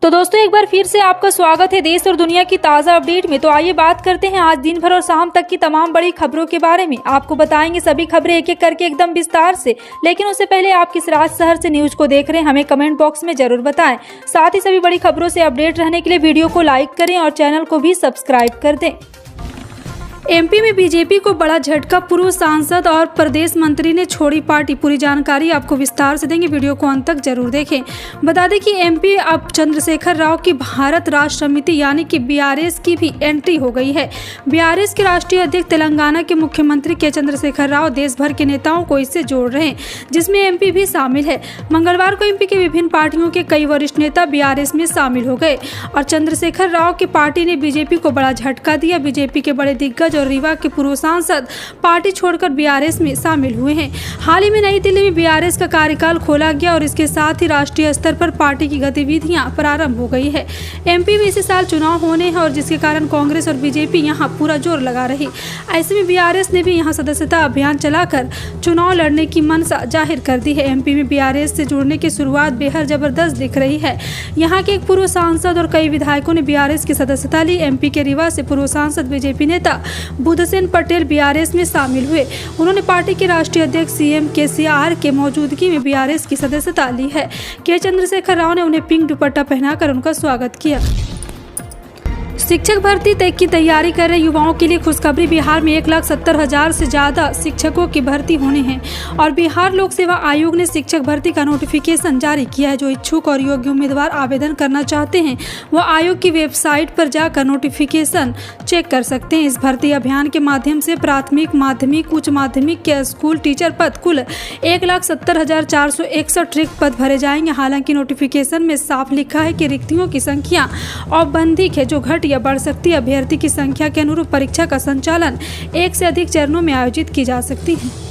तो दोस्तों एक बार फिर से आपका स्वागत है देश और दुनिया की ताज़ा अपडेट में। तो आइए बात करते हैं आज दिन भर और शाम तक की तमाम बड़ी खबरों के बारे में। आपको बताएंगे सभी खबरें एक एक करके एकदम विस्तार से। लेकिन उससे पहले आप किस राज्य शहर से न्यूज को देख रहे हैं हमें कमेंट बॉक्स में जरूर बताएं। साथ ही सभी बड़ी खबरों से अपडेट रहने के लिए वीडियो को लाइक करें और चैनल को भी सब्सक्राइब कर दें। एमपी में बीजेपी को बड़ा झटका, पूर्व सांसद और प्रदेश मंत्री ने छोड़ी पार्टी। पूरी जानकारी आपको विस्तार से देंगे, वीडियो को अंत तक जरूर देखें। बता दें कि एमपी अब चंद्रशेखर राव की भारत राष्ट्र समिति यानी कि बीआरएस की भी एंट्री हो गई है। बीआरएस के राष्ट्रीय अध्यक्ष तेलंगाना के मुख्यमंत्री के चंद्रशेखर राव देश भर के नेताओं को इससे जोड़ रहे हैं, जिसमें एमपी भी शामिल है। मंगलवार को एमपी के विभिन्न पार्टियों के कई वरिष्ठ नेता बीआरएस में शामिल हो गए और चंद्रशेखर राव की पार्टी ने बीजेपी को बड़ा झटका दिया। बीजेपी के बड़े दिग्गज और रीवा के पूर्व सांसद पार्टी छोड़कर बीआरएस में शामिल हुए हैं। हाल ही में नई दिल्ली में बीआरएस का कार्यकाल खोला गया और इसके साथ ही राष्ट्रीय स्तर पर पार्टी की गतिविधियां प्रारंभ हो गई है। एमपी में इसी साल चुनाव होने हैं और जिसके कारण कांग्रेस और बीजेपी यहां पूरा जोर लगा रही। ऐसे में बीआरएस ने भी यहां सदस्यता अभियान चलाकर चुनाव लड़ने की मंशा जाहिर कर दी है। एमपी में बीआरएस से जुड़ने की शुरुआत बेहद जबरदस्त दिख रही है। यहाँ के एक पूर्व सांसद और कई विधायकों ने बीआरएस की सदस्यता ली। एमपी के रीवा से पूर्व सांसद बीजेपी नेता बुधसेन पटेल बीआरएस में शामिल हुए। उन्होंने पार्टी के राष्ट्रीय अध्यक्ष सीएम केसीआर के मौजूदगी में बीआरएस की सदस्यता ली है। के चंद्रशेखर राव ने उन्हें पिंक दुपट्टा पहनाकर उनका स्वागत किया। शिक्षक भर्ती की तैयारी कर रहे युवाओं के लिए खुशखबरी। बिहार में 1,70,000 से ज़्यादा शिक्षकों की भर्ती होने हैं और बिहार लोक सेवा आयोग ने शिक्षक भर्ती का नोटिफिकेशन जारी किया है। जो इच्छुक और योग्य उम्मीदवार आवेदन करना चाहते हैं वो आयोग की वेबसाइट पर जाकर नोटिफिकेशन चेक कर सकते हैं। इस भर्ती अभियान के माध्यम से प्राथमिक, माध्यमिक, उच्च माध्यमिक के स्कूल टीचर पद कुल 1,70,461 रिक्त पद भरे जाएंगे। हालांकि नोटिफिकेशन में साफ लिखा है कि रिक्तियों की संख्या औपबंधिक है, जो घट या बढ़ सकती है। अभ्यर्थी की संख्या के अनुरूप परीक्षा का संचालन एक से अधिक चरणों में आयोजित की जा सकती है।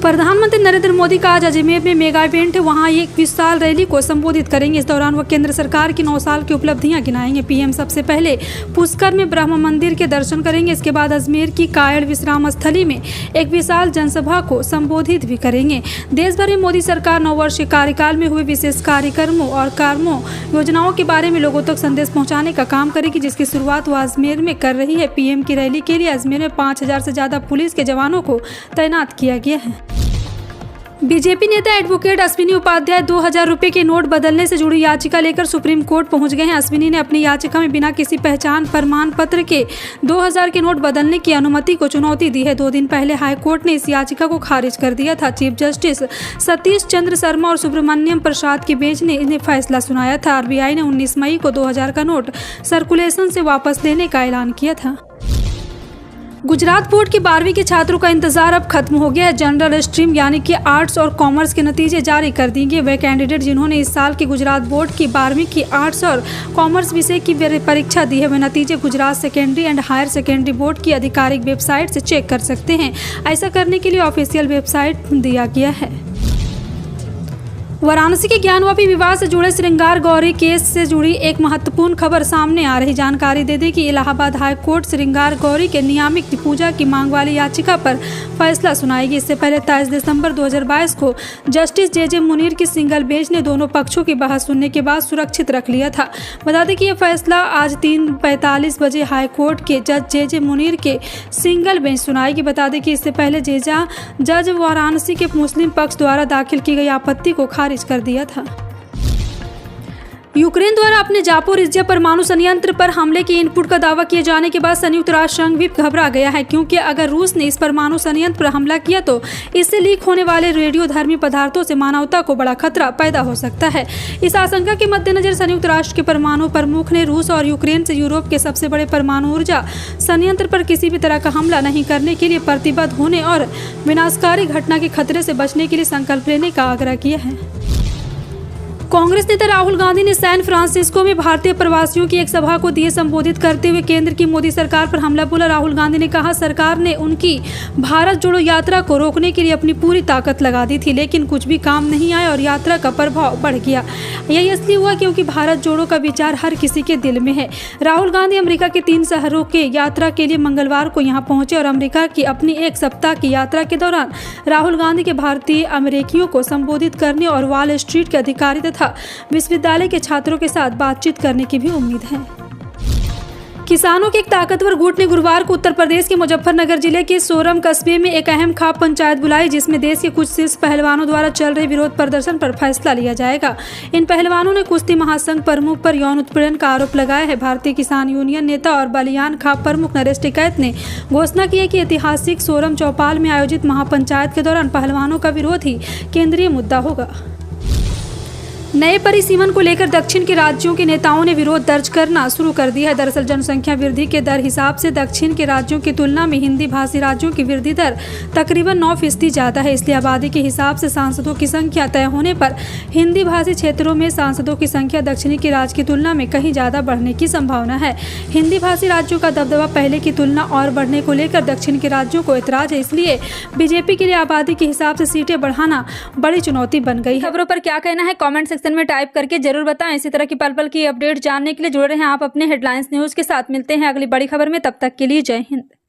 प्रधानमंत्री नरेंद्र मोदी का आज अजमेर में मेगा इवेंट है। वहां एक विशाल रैली को संबोधित करेंगे। इस दौरान वो केंद्र सरकार की 9 साल की उपलब्धियां गिनाएंगे। पीएम सबसे पहले पुष्कर में ब्रह्म मंदिर के दर्शन करेंगे। इसके बाद अजमेर की कायड़ विश्राम स्थली में एक विशाल जनसभा को संबोधित भी करेंगे। देश भर में मोदी सरकार 9 वर्ष के कार्यकाल में हुए विशेष कार्यक्रमों और कार्यों योजनाओं के बारे में लोगों तक संदेश पहुँचाने का काम करेगी, जिसकी शुरुआत वो अजमेर में कर रही है। पीएम की रैली के लिए अजमेर में 5,000 से ज्यादा पुलिस के जवानों को तैनात किया गया है। बीजेपी नेता एडवोकेट अश्विनी उपाध्याय 2,000 रुपये के नोट बदलने से जुड़ी याचिका लेकर सुप्रीम कोर्ट पहुंच गए हैं। अश्विनी ने अपनी याचिका में बिना किसी पहचान प्रमाण पत्र के 2,000 के नोट बदलने की अनुमति को चुनौती दी है। 2 दिन पहले हाईकोर्ट ने इस याचिका को खारिज कर दिया था। चीफ जस्टिस सतीश चंद्र शर्मा और सुब्रमण्यम प्रसाद की बेंच ने इन्हें फैसला सुनाया था। आरबीआई ने 19 मई को 2,000 का नोट सर्कुलेशन से वापस लेने का ऐलान किया था। गुजरात बोर्ड के 12वीं के छात्रों का इंतजार अब खत्म हो गया है। जनरल स्ट्रीम यानी कि आर्ट्स और कॉमर्स के नतीजे जारी कर दिए गए। वे कैंडिडेट जिन्होंने इस साल की गुजरात बोर्ड की 12वीं की आर्ट्स और कॉमर्स विषय की परीक्षा दी है, वे नतीजे Gujarat secondary and higher secondary board की आधिकारिक वेबसाइट से चेक कर सकते हैं। ऐसा करने के लिए ऑफिशियल वेबसाइट दिया गया है। वाराणसी के ज्ञानवापी विवाद से जुड़े श्रृंगार गौरी केस से जुड़ी एक महत्वपूर्ण खबर सामने आ रही। जानकारी दे दें कि इलाहाबाद हाई कोर्ट श्रृंगार गौरी के नियमित पूजा की मांग वाली याचिका पर फैसला सुनाएगी। इससे पहले 23 दिसंबर 2022 को जस्टिस जे मुनीर की सिंगल बेंच ने दोनों पक्षों की बहस सुनने के बाद सुरक्षित रख लिया था। बता दें कि यह फैसला आज 3:45 बजे हाई कोर्ट के जज जे मुनीर के सिंगल बेंच सुनाएगी। बता दें कि इससे पहले जज वाराणसी के मुस्लिम पक्ष द्वारा दाखिल की गई आपत्ति को खारिज कर दिया था। यूक्रेन द्वारा अपने जापोरिज्जिया परमाणु संयंत्र पर हमले के इनपुट का दावा किए जाने के बाद संयुक्त राष्ट्र संघ भी घबरा गया है, क्योंकि अगर रूस ने इस परमाणु संयंत्र पर हमला किया तो इससे लीक होने वाले रेडियोधर्मी पदार्थों से मानवता को बड़ा खतरा पैदा हो सकता है। इस आशंका के मद्देनजर संयुक्त राष्ट्र के परमाणु प्रमुख ने रूस और यूक्रेन से यूरोप के सबसे बड़े परमाणु ऊर्जा संयंत्र पर किसी भी तरह का हमला नहीं करने के लिए प्रतिबद्ध होने और विनाशकारी घटना के खतरे से बचने के लिए संकल्प लेने का आग्रह किया है। कांग्रेस नेता राहुल गांधी ने सैन फ्रांसिस्को में भारतीय प्रवासियों की एक सभा को दिए संबोधित करते हुए केंद्र की मोदी सरकार पर हमला बोला। राहुल गांधी ने कहा, सरकार ने उनकी भारत जोड़ो यात्रा को रोकने के लिए अपनी पूरी ताकत लगा दी थी, लेकिन कुछ भी काम नहीं आया और यात्रा का प्रभाव बढ़ गया। यही इसलिए हुआ क्योंकि भारत जोड़ो का विचार हर किसी के दिल में है। राहुल गांधी अमेरिका के 3 शहरों के यात्रा के लिए मंगलवार को यहाँ पहुंचे और अमेरिका की अपनी 1 सप्ताह की यात्रा के दौरान राहुल गांधी के भारतीय अमेरिकियों को संबोधित करने और वॉल स्ट्रीट के अधिकारी तथा तथा विश्वविद्यालय के छात्रों के साथ बातचीत करने की भी उम्मीद है। किसानों के एक ताकतवर गुट ने गुरुवार को उत्तर प्रदेश के मुजफ्फरनगर जिले के सोरम कस्बे में एक अहम खाप पंचायत बुलाई, जिसमें देश के कुछ शीर्ष पहलवानों द्वारा चल रहे विरोध प्रदर्शन पर फैसला लिया जाएगा। इन पहलवानों ने कुश्ती महासंघ प्रमुख पर यौन उत्पीड़न का आरोप लगाया है। भारतीय किसान यूनियन नेता और बलियान खाप प्रमुख नरेश टिकैत ने घोषणा की है कि ऐतिहासिक सोरम चौपाल में आयोजित महापंचायत के दौरान पहलवानों का विरोध ही केंद्रीय मुद्दा होगा। नए परिसीमन को लेकर दक्षिण के राज्यों के नेताओं ने विरोध दर्ज करना शुरू कर दिया है। दरअसल जनसंख्या वृद्धि के दर हिसाब से दक्षिण के राज्यों की तुलना में हिंदी भाषी राज्यों की वृद्धि दर तकरीबन 9% ज़्यादा है। इसलिए आबादी के हिसाब से सांसदों की संख्या तय होने पर हिंदी भाषी क्षेत्रों में सांसदों की संख्या दक्षिणी के राज्य की तुलना में कहीं ज़्यादा बढ़ने की संभावना है। हिंदी भाषी राज्यों का दबदबा पहले की तुलना और बढ़ने को लेकर दक्षिण के राज्यों को ऐतराज है। इसलिए बीजेपी के लिए आबादी के हिसाब से सीटें बढ़ाना बड़ी चुनौती बन गई है। खबरों पर क्या कहना है कमेंट सेक्शन में टाइप करके जरूर बताएं। इसी तरह की पल पल की अपडेट जानने के लिए जुड़े रहें आप अपने हेडलाइंस न्यूज के साथ। मिलते हैं अगली बड़ी खबर में, तब तक के लिए जय हिंद।